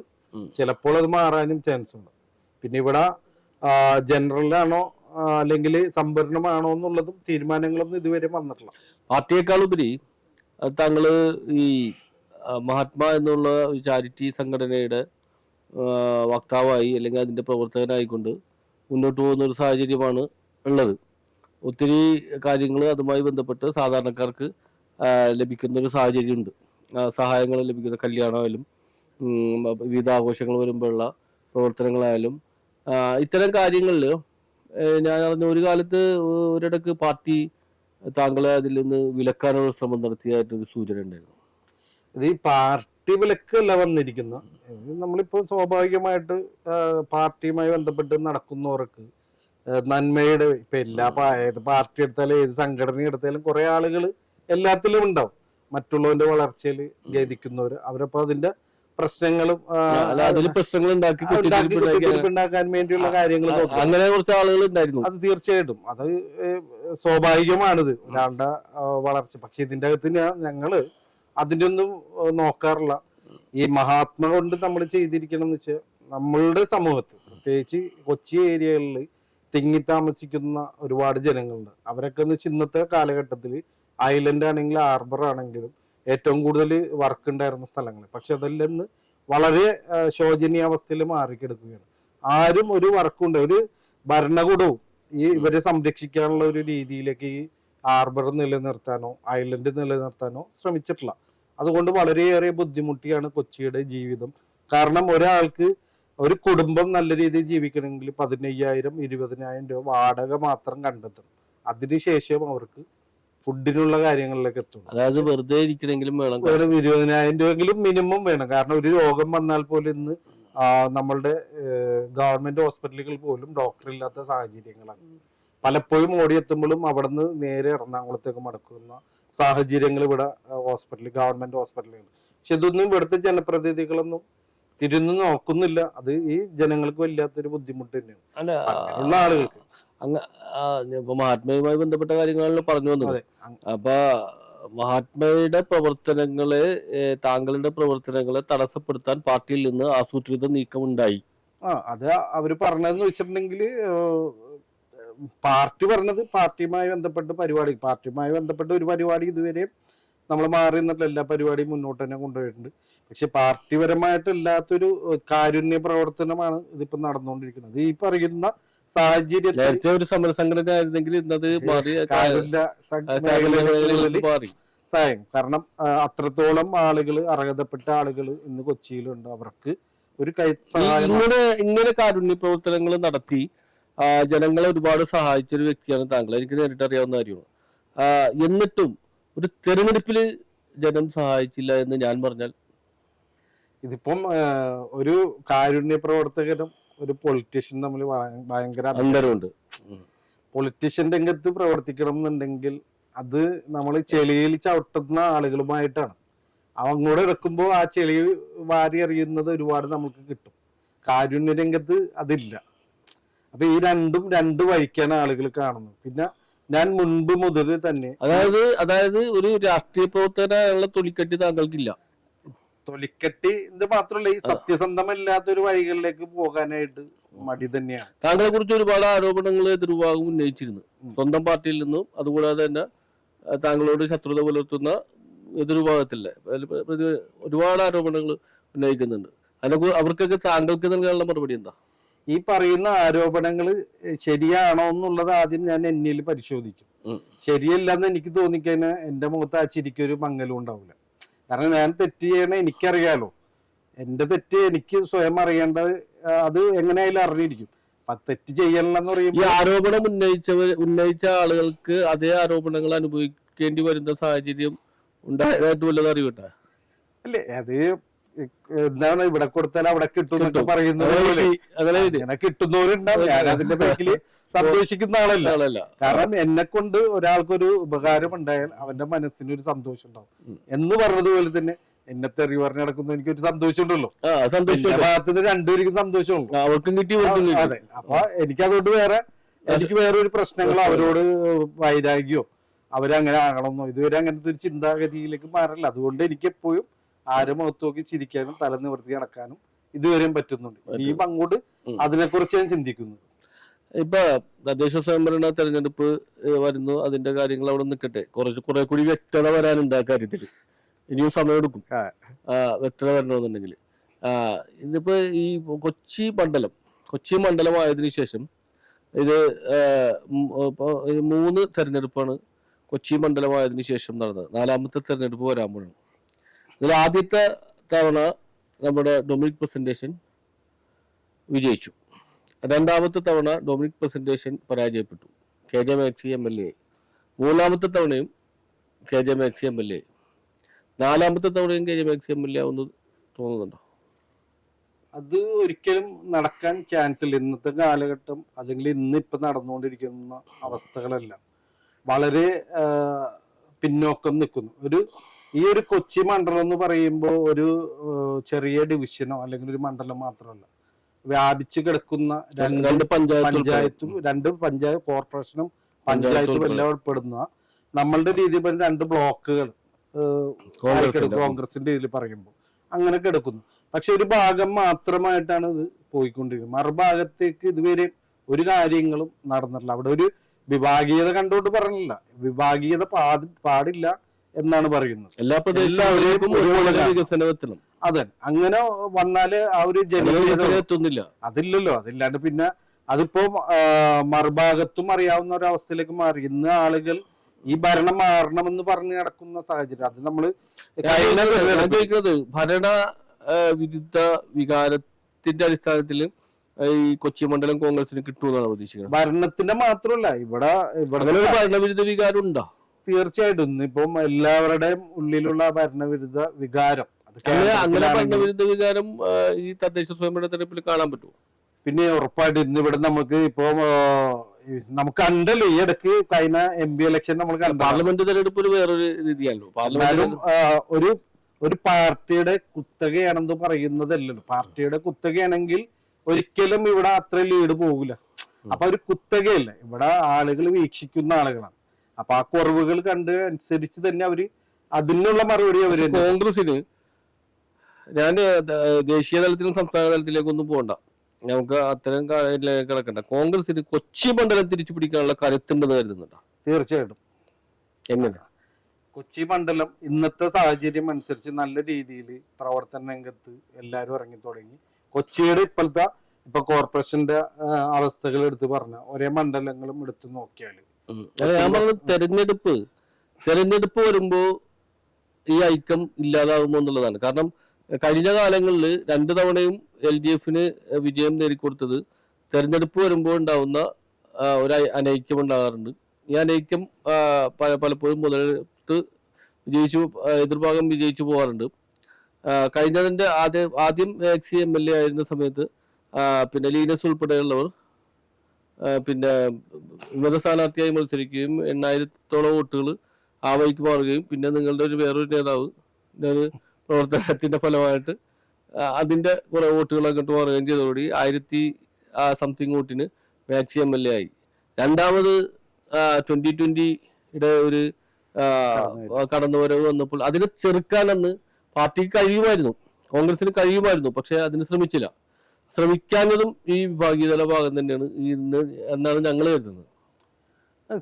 ചിലപ്പോൾ അത് മാറാനും ചാൻസ് ഉണ്ട്. പിന്നെ ഇവിടെ ജനറലാണോ അല്ലെങ്കിൽ സംഭരണമാണോ എന്നുള്ളതും തീരുമാനങ്ങളൊന്നും ഇതുവരെ വന്നിട്ടില്ല. പാർട്ടിയെക്കാളുപരി താങ്കള് ഈ മഹാത്മാ എന്നുള്ള ഒരു ചാരിറ്റി സംഘടനയുടെ വക്താവായി അല്ലെങ്കിൽ അതിന്റെ പ്രവർത്തകനായിക്കൊണ്ട് മുന്നോട്ട് പോകുന്ന ഒരു സാഹചര്യമാണ് ഉള്ളത്. ഒത്തിരി കാര്യങ്ങൾ അതുമായി ബന്ധപ്പെട്ട് സാധാരണക്കാർക്ക് ലഭിക്കുന്ന ഒരു സാഹചര്യമുണ്ട്. സഹായങ്ങൾ ലഭിക്കുന്ന, കല്യാണമായാലും വിവിധ ആഘോഷങ്ങൾ വരുമ്പോഴുള്ള പ്രവർത്തനങ്ങളായാലും ഇത്തരം കാര്യങ്ങളിൽ ഞാൻ അറിഞ്ഞ ഒരു കാലത്ത് ഒരിടക്ക് പാർട്ടി താങ്കളെ അതിൽ നിന്ന് വിലക്കാനുള്ള ശ്രമം നടത്തിയായിട്ടൊരു സൂചന ഉണ്ടായിരുന്നു. ഇത് ഈ പാർട്ടി വിലക്കല്ല വന്നിരിക്കുന്ന, നമ്മളിപ്പോ സ്വാഭാവികമായിട്ട് പാർട്ടിയുമായി ബന്ധപ്പെട്ട് നടക്കുന്നവർക്ക് നന്മയുടെ, ഇപ്പൊ ഏത് പാർട്ടി എടുത്താലും ഏത് സംഘടന എടുത്താലും കുറെ ആളുകൾ എല്ലാത്തിലും ഉണ്ടാവും. മറ്റുള്ളവന്റെ വളർച്ചയിൽ ഗതിക്കുന്നവര്, അവരപ്പോ അതിന്റെ പ്രശ്നങ്ങളും ഉണ്ടാക്കാൻ വേണ്ടിയുള്ള കാര്യങ്ങൾ അങ്ങനെ കുറച്ച് ആളുകൾ ഉണ്ടായിരുന്നു. അത് തീർച്ചയായിട്ടും അത് സ്വാഭാവികമാണിത്, ഒരാളുടെ വളർച്ച. പക്ഷെ ഇതിന്റെ അകത്ത് ഞങ്ങള് അതിന്റെ ഒന്നും നോക്കാറില്ല. ഈ മഹാത്മാ കൊണ്ട് നമ്മൾ ചെയ്തിരിക്കണം എന്ന് വെച്ചാൽ നമ്മളുടെ സമൂഹത്തിൽ പ്രത്യേകിച്ച് കൊച്ചി ഏരിയകളിൽ തിങ്ങി താമസിക്കുന്ന ഒരുപാട് ജനങ്ങളുണ്ട്. അവരൊക്കെ എന്ന് വെച്ചാൽ ഇന്നത്തെ കാലഘട്ടത്തിൽ ഐലൻഡ് ആണെങ്കിലും ഹാർബർ ആണെങ്കിലും ഏറ്റവും കൂടുതൽ വർക്ക് ഉണ്ടായിരുന്ന സ്ഥലങ്ങൾ. പക്ഷെ അതെല്ലാം ഇന്ന് വളരെ ശോചനീയാവസ്ഥയിൽ മാറിക്കിടക്കുകയാണ്. ആരും ഒരു വർക്കുണ്ട്, ഒരു ഭരണകൂടവും ഈ ഇവരെ സംരക്ഷിക്കാനുള്ള ഒരു രീതിയിലേക്ക് ഈ ഹാർബർ നിലനിർത്താനോ ഐലൻഡ് നിലനിർത്താനോ ശ്രമിച്ചിട്ടില്ല. അതുകൊണ്ട് വളരെയേറെ ബുദ്ധിമുട്ടിയാണ് കൊച്ചിയുടെ ജീവിതം. കാരണം ഒരാൾക്ക് ഒരു കുടുംബം നല്ല രീതിയിൽ ജീവിക്കണമെങ്കിൽ 15,000 20,000 രൂപ വാടക മാത്രം കണ്ടെത്തണം. അതിനുശേഷം അവർക്ക് ഫുഡിനുള്ള കാര്യങ്ങളിലേക്ക് എത്തും. അതായത് വെറുതെ ഇരിക്കണമെങ്കിലും വേണം, ഒരു 20,000 രൂപയെങ്കിലും മിനിമം വേണം. കാരണം ഒരു രോഗം വന്നാൽ പോലും ഇന്ന് നമ്മളുടെ ഗവൺമെന്റ് ഹോസ്പിറ്റലുകൾ പോലും ഡോക്ടർ ഇല്ലാത്ത സാഹചര്യങ്ങളാണ്. പലപ്പോഴും ഓടിയെത്തുമ്പോഴും അവിടെ നിന്ന് നേരെ എറണാകുളത്തേക്ക് മടക്കുന്ന സാഹചര്യങ്ങൾ ഇവിടെ ഗവൺമെന്റ് ഹോസ്പിറ്റലുകൾ. പക്ഷെ ഇതൊന്നും ഇവിടുത്തെ ജനപ്രതിനിധികളൊന്നും തിരിഞ്ഞു നോക്കുന്നില്ല. അത് ഈ ജനങ്ങൾക്ക് വല്ലാത്തൊരു ബുദ്ധിമുട്ട് തന്നെയാണ് ഉള്ള ആളുകൾക്ക്. ഇപ്പൊ മഹാത്മയുമായി ബന്ധപ്പെട്ട കാര്യങ്ങളാണല്ലോ പറഞ്ഞു വന്നത്. അപ്പൊ മഹാത്മയുടെ പ്രവർത്തനങ്ങളെ, താങ്കളുടെ പ്രവർത്തനങ്ങളെ തടസ്സപ്പെടുത്താൻ പാർട്ടിയിൽ നിന്ന് ആസൂത്രിത നീക്കമുണ്ടായി. അത് അവര് പറഞ്ഞതെന്ന് വെച്ചിട്ടുണ്ടെങ്കിൽ പാർട്ടി പറഞ്ഞത് പാർട്ടിയുമായി ബന്ധപ്പെട്ട ഒരു പരിപാടി ഇതുവരെ നമ്മൾ മാറി നിന്നിട്ട് എല്ലാ പരിപാടിയും മുന്നോട്ട് തന്നെ കൊണ്ടുപോയിട്ടുണ്ട്. പക്ഷെ പാർട്ടിപരമായിട്ടില്ലാത്തൊരു കാരുണ്യ പ്രവർത്തനമാണ് ഇതിപ്പോ നടന്നുകൊണ്ടിരിക്കുന്നത്. ഈ പറയുന്ന സാഹചര്യത്തിൽ നേരത്തെ ഒരു സമര സംഘടന ആയിരുന്നെങ്കിൽ ഇന്നത് മാറി. കാരണം അത്രത്തോളം ആളുകൾ, അർഹതപ്പെട്ട ആളുകൾ ഇന്ന് കൊച്ചിയിലുണ്ട്. അവർക്ക് ഒരു ഇങ്ങനെ കാരുണ്യ പ്രവർത്തനങ്ങൾ നടത്തി ജനങ്ങളെ ഒരുപാട് സഹായിച്ചൊരു വ്യക്തിയാണ് താങ്കൾ. എനിക്ക് നേരിട്ട് അറിയാവുന്ന കാര്യമാണ്. എന്നിട്ടും ഒരു തെരഞ്ഞെടുപ്പില് ജനം സഹായിച്ചില്ല എന്ന് ഞാൻ പറഞ്ഞാൽ, ഇതിപ്പം ഒരു കാരുണ്യ പ്രവർത്തകനും ഒരു പൊളിറ്റീഷ്യൻ തമ്മിൽ ഭയങ്കര അന്തരമുണ്ട്. പൊളിറ്റീഷ്യൻ രംഗത്ത് പ്രവർത്തിക്കണം എന്നുണ്ടെങ്കിൽ അത് നമ്മൾ ചെളിയിൽ ചവിട്ടുന്ന ആളുകളുമായിട്ടാണ്. അങ്ങോട്ട് എടുക്കുമ്പോൾ ആ ചെളി വാരി എറിയുന്നത് ഒരുപാട് നമുക്ക് കിട്ടും. കാരുണ്യ രംഗത്ത് അതില്ല. അപ്പൊ ഈ രണ്ട് വഴിക്കാണ് ആളുകൾ കാണുന്നത്. പിന്നെ ഞാൻ മുൻപ് മുതൽ തന്നെ അതായത് ഒരു രാഷ്ട്രീയ പ്രവർത്തനമുള്ള തൊലിക്കട്ടി താങ്കൾക്കില്ല. തൊലിക്കട്ടി ഇത് മാത്രമല്ല, ഈ സത്യസന്ധമല്ലാത്തൊരു വഴികളിലേക്ക് പോകാനായിട്ട് മടി തന്നെയാണ്. താങ്കളെ കുറിച്ച് ഒരുപാട് ആരോപണങ്ങൾ എതിർഭാഗം ഉന്നയിച്ചിരുന്നു, സ്വന്തം പാർട്ടിയിൽ നിന്നും. അതുകൂടാതെ തന്നെ താങ്കളോട് ശത്രുത പുലർത്തുന്ന എതിർഭാഗത്തില്ലേ ഒരുപാട് ആരോപണങ്ങൾ ഉന്നയിക്കുന്നുണ്ട്. അവർക്കൊക്കെ താങ്കൾക്ക് നൽകാനുള്ള മറുപടി എന്താ? ഈ പറയുന്ന ആരോപണങ്ങൾ ശരിയാണോ എന്നുള്ളത് ആദ്യം ഞാൻ എന്നിൽ പരിശോധിക്കും. ശരിയല്ലെന്ന് എനിക്ക് തോന്നിക്കഴിഞ്ഞാൽ എന്റെ മുഖത്ത് ആ ചിരിക്ക് ഒരു മങ്ങലും ഉണ്ടാവില്ല. കാരണം ഞാൻ തെറ്റ് ചെയ്യണ എനിക്കറിയാലോ. എന്റെ തെറ്റ് എനിക്ക് സ്വയം അറിയേണ്ടത്, അത് എങ്ങനെയായാലും അറിഞ്ഞിരിക്കും. തെറ്റ് ചെയ്യണമെന്ന് പറയുമ്പോൾ ഈ ആരോപണം ഉന്നയിച്ച ആളുകൾക്ക് അതേ ആരോപണങ്ങൾ അനുഭവിക്കേണ്ടി വരുന്ന സാഹചര്യം ഉണ്ടായതായിട്ട് വല്ലതും അറിയട്ടെ? അല്ലേ, അത് എന്താണ് ഇവിടെ കൊടുത്താൽ അവിടെ കിട്ടും എന്നൊക്കെ പറയുന്നത് അങ്ങനെ കിട്ടുന്നവരുണ്ടാവും. ഞാൻ അതിന്റെ ബാക്കിൽ സന്തോഷിക്കുന്ന ആളല്ല. കാരണം എന്നെ കൊണ്ട് ഒരാൾക്കൊരു ഉപകാരം ഉണ്ടായാൽ അവന്റെ മനസ്സിനൊരു സന്തോഷം ഉണ്ടാവും എന്ന് പറഞ്ഞതുപോലെ തന്നെ എന്നെ തെറി പറഞ്ഞ് നടക്കുന്ന എനിക്കൊരു സന്തോഷം ഉണ്ടല്ലോ. ഭാഗത്തുനിന്ന് രണ്ടുപേർക്കും സന്തോഷമുള്ളൂ. അതെ. അപ്പൊ എനിക്കതുകൊണ്ട് എനിക്ക് വേറെ ഒരു പ്രശ്നങ്ങളോ അവരോട് വൈരാഗ്യോ അവരങ്ങനെ ആകണമെന്നോ ഇതുവരെ അങ്ങനത്തെ ഒരു ചിന്താഗതിയിലേക്ക് മാറില്ല. അതുകൊണ്ട് എനിക്ക് എപ്പോഴും ആരെ മുഖത്ത് നോക്കി ചിരിക്കാനും തല നിവർത്തി നടക്കാനും ഇതുവരെയും പറ്റുന്നുണ്ട്. ഇനിയും അങ്ങോട്ട് അതിനെക്കുറിച്ച് ഞാൻ ചിന്തിക്കുന്നു. ഇപ്പൊ തദ്ദേശ സ്വയംഭരണ തെരഞ്ഞെടുപ്പ് വരുന്നു, അതിന്റെ കാര്യങ്ങൾ അവിടെ നിൽക്കട്ടെ. കുറെ കൂടി വ്യക്തത വരാനുണ്ട് ആ കാര്യത്തിൽ. ഇനിയും സമയമെടുക്കും വ്യക്തത വരണമെന്നുണ്ടെങ്കിൽ. ഇതിപ്പോ ഈ കൊച്ചി മണ്ഡലമായതിനു ശേഷം ഇത് 3 തെരഞ്ഞെടുപ്പാണ് കൊച്ചി മണ്ഡലമായതിനു ശേഷം നടന്നത്. 4ാമത്തെ തെരഞ്ഞെടുപ്പ് വരാൻ പോകണം. ഇതിൽ ആദ്യത്തെ തവണ നമ്മുടെ ഡൊമിനിക് പ്രസന്റേഷൻ വിജയിച്ചു. 2ാമത്തെ തവണ ഡൊമിനിക് പ്രസന്റേഷൻ പരാജയപ്പെട്ടു, KJ മാക്സി MLA. 3ാമത്തെ തവണയും KJ മാക്സി MLA. 4ാമത്തെ തവണയും KJ മാക്സി MLA ആവുന്നു തോന്നുന്നുണ്ടോ? അത് ഒരിക്കലും നടക്കാൻ ചാൻസ് ഇല്ല. ഇന്നത്തെ കാലഘട്ടം അല്ലെങ്കിൽ ഇന്നിപ്പോ നടന്നുകൊണ്ടിരിക്കുന്ന അവസ്ഥകളെല്ലാം വളരെ പിന്നോക്കം നിൽക്കുന്നു. ഈ ഒരു കൊച്ചി മണ്ഡലം എന്ന് പറയുമ്പോൾ ഒരു ചെറിയ ഡിവിഷനോ അല്ലെങ്കിൽ ഒരു മണ്ഡലം മാത്രമല്ല, വ്യാപിച്ചു കിടക്കുന്ന 2 പഞ്ചായത്തും 2 പഞ്ചായത്ത് കോർപ്പറേഷനും പഞ്ചായത്തും എല്ലാം ഉൾപ്പെടുന്ന നമ്മളുടെ രീതിയിൽ 2 ബ്ലോക്കുകൾ കോൺഗ്രസിന്റെ ഇതിൽ പറയുമ്പോൾ അങ്ങനെ കിടക്കുന്നു. പക്ഷെ ഒരു ഭാഗം മാത്രമായിട്ടാണ് ഇത് പോയിക്കൊണ്ടിരിക്കുന്നത്. മറുഭാഗത്തേക്ക് ഇതുവരെ ഒരു കാര്യങ്ങളും നടന്നിട്ടില്ല. അവിടെ ഒരു വിഭാഗീയത കണ്ടുകൊണ്ട് പറഞ്ഞില്ല, വിഭാഗീയത പാടില്ല എന്നാണ് പറയുന്നത്. എല്ലാ പ്രദേശങ്ങളിലേക്കും വികസനത്തിനും അതെ, അങ്ങനെ വന്നാല് ആ ഒരു ജനകീയത എത്തുന്നില്ല. അതില്ലല്ലോ. അതില്ലാണ്ട് പിന്നെ അതിപ്പോ മറുഭാഗത്തും അറിയാവുന്ന ഒരു അവസ്ഥയിലേക്ക് മാറി. ഇന്ന് ആളുകൾ ഈ ഭരണം മാറണമെന്ന് പറഞ്ഞു നടക്കുന്ന സാഹചര്യം അത് നമ്മള് ചോദിക്കുന്നത് ഭരണ വിരുദ്ധ വികാരത്തിന്റെ അടിസ്ഥാനത്തിൽ ഈ കൊച്ചി മണ്ഡലം കോൺഗ്രസിന് കിട്ടുമെന്നാണ് പ്രതീക്ഷിക്കുന്നത്. ഭരണത്തിന്റെ മാത്രമല്ല ഇവിടെ ഭരണവിരുദ്ധ വികാരം ഉണ്ടോ? തീർച്ചയായിട്ടും ഇപ്പം എല്ലാവരുടെയും ഉള്ളിലുള്ള ഭരണവിരുദ്ധ വികാരം അങ്ങനെ ഭരണവിരുദ്ധ വികാരം ഈ തദ്ദേശ സ്വയംഭരണ തെരഞ്ഞെടുപ്പിൽ കാണാൻ പറ്റുമോ? പിന്നെ ഉറപ്പായിട്ട് ഇന്ന് ഇവിടെ നമുക്ക് ഇപ്പോ നമുക്ക് കണ്ടല്ലോ ഈ ഇടയ്ക്ക് കഴിഞ്ഞ MP ഇലക്ഷൻ നമ്മൾ കണ്ടു. പാർലമെന്റ് തെരഞ്ഞെടുപ്പ് ഒരു വേറൊരു രീതിയാണല്ലോ. പാർലമെന്റ് ഒരു പാർട്ടിയുടെ കുത്തകയാണെന്ന് പറയുന്നതല്ലല്ലോ. പാർട്ടിയുടെ കുത്തകയാണെങ്കിൽ ഒരിക്കലും ഇവിടെ അത്ര ലീഡ് പോകില്ല. അപ്പൊ ഒരു കുത്തകയല്ല, ഇവിടെ ആളുകൾ വീക്ഷിക്കുന്ന ആളുകളാണ്. അപ്പൊ ആ കുറവുകൾ കണ്ട് അനുസരിച്ച് തന്നെ അവര് അതിനുള്ള മറുപടി അവര് കോൺഗ്രസിന് ഞാൻ ദേശീയ തലത്തിലും സംസ്ഥാന തലത്തിലേക്കൊന്നും പോകണ്ട, നമുക്ക് അത്തരം കിടക്കണ്ട. കോൺഗ്രസിന് കൊച്ചി മണ്ഡലം തിരിച്ചു പിടിക്കാനുള്ള കരുത്തുണ്ടെന്ന് കരുതുന്നുണ്ടോ? തീർച്ചയായിട്ടും. എങ്ങനെ? കൊച്ചി മണ്ഡലം ഇന്നത്തെ സാഹചര്യം അനുസരിച്ച് നല്ല രീതിയിൽ പ്രവർത്തന രംഗത്ത് എല്ലാവരും ഇറങ്ങി തുടങ്ങി. കൊച്ചിയുടെ ഇപ്പൊ കോർപ്പറേഷന്റെ അവസ്ഥകൾ എടുത്ത് പറഞ്ഞ ഒരേ മണ്ഡലങ്ങളും എടുത്തു നോക്കിയാല് ഞാൻ പറഞ്ഞത് തെരഞ്ഞെടുപ്പ് വരുമ്പോ ഈ ഐക്യം ഇല്ലാതാകുമോ എന്നുള്ളതാണ്. കാരണം കഴിഞ്ഞ കാലങ്ങളിൽ 2 തവണയും LDFന് വിജയം നേടിക്കൊടുത്തത് തെരഞ്ഞെടുപ്പ് വരുമ്പോൾ ഉണ്ടാവുന്ന ഒരു അനൈക്യം ഉണ്ടാകാറുണ്ട്. ഈ അനൈക്യം പലപ്പോഴും മുതലെടുത്ത് എതിർഭാഗം വിജയിച്ചു പോകാറുണ്ട്. കഴിഞ്ഞതിന്റെ ആദ്യം MLA ആയിരുന്ന സമയത്ത് പിന്നെ ലീനസ് ഉൾപ്പെടെയുള്ളവർ പിന്നെ വിമത സ്ഥാനാർത്ഥിയായി മത്സരിക്കുകയും 8000-ഓളം വോട്ടുകൾ ആ വഴിക്ക് മാറുകയും പിന്നെ നിങ്ങളുടെ വേറൊരു നേതാവ് ഒരു പ്രവർത്തനത്തിന്റെ ഫലമായിട്ട് അതിന്റെ കുറെ വോട്ടുകൾ അങ്ങോട്ട് മാറുകയും ചെയ്തതോടെ 1000 വോട്ടിന് മാക്സി MLA ആയി. രണ്ടാമത് 2020-യുടെ ഒരു കടന്നുവരവ് വന്നപ്പോൾ അതിനെ ചെറുക്കാനെന്ന് പാർട്ടിക്ക് കഴിയുമായിരുന്നു, കോൺഗ്രസിന് കഴിയുമായിരുന്നു. പക്ഷെ അതിന് ശ്രമിച്ചില്ല. ശ്രമിക്കാഞ്ഞതും ഈ വിഭാഗീയതയുടെ ഭാഗം തന്നെയാണ് എന്നാണ് ഞങ്ങൾ കരുതുന്നത്.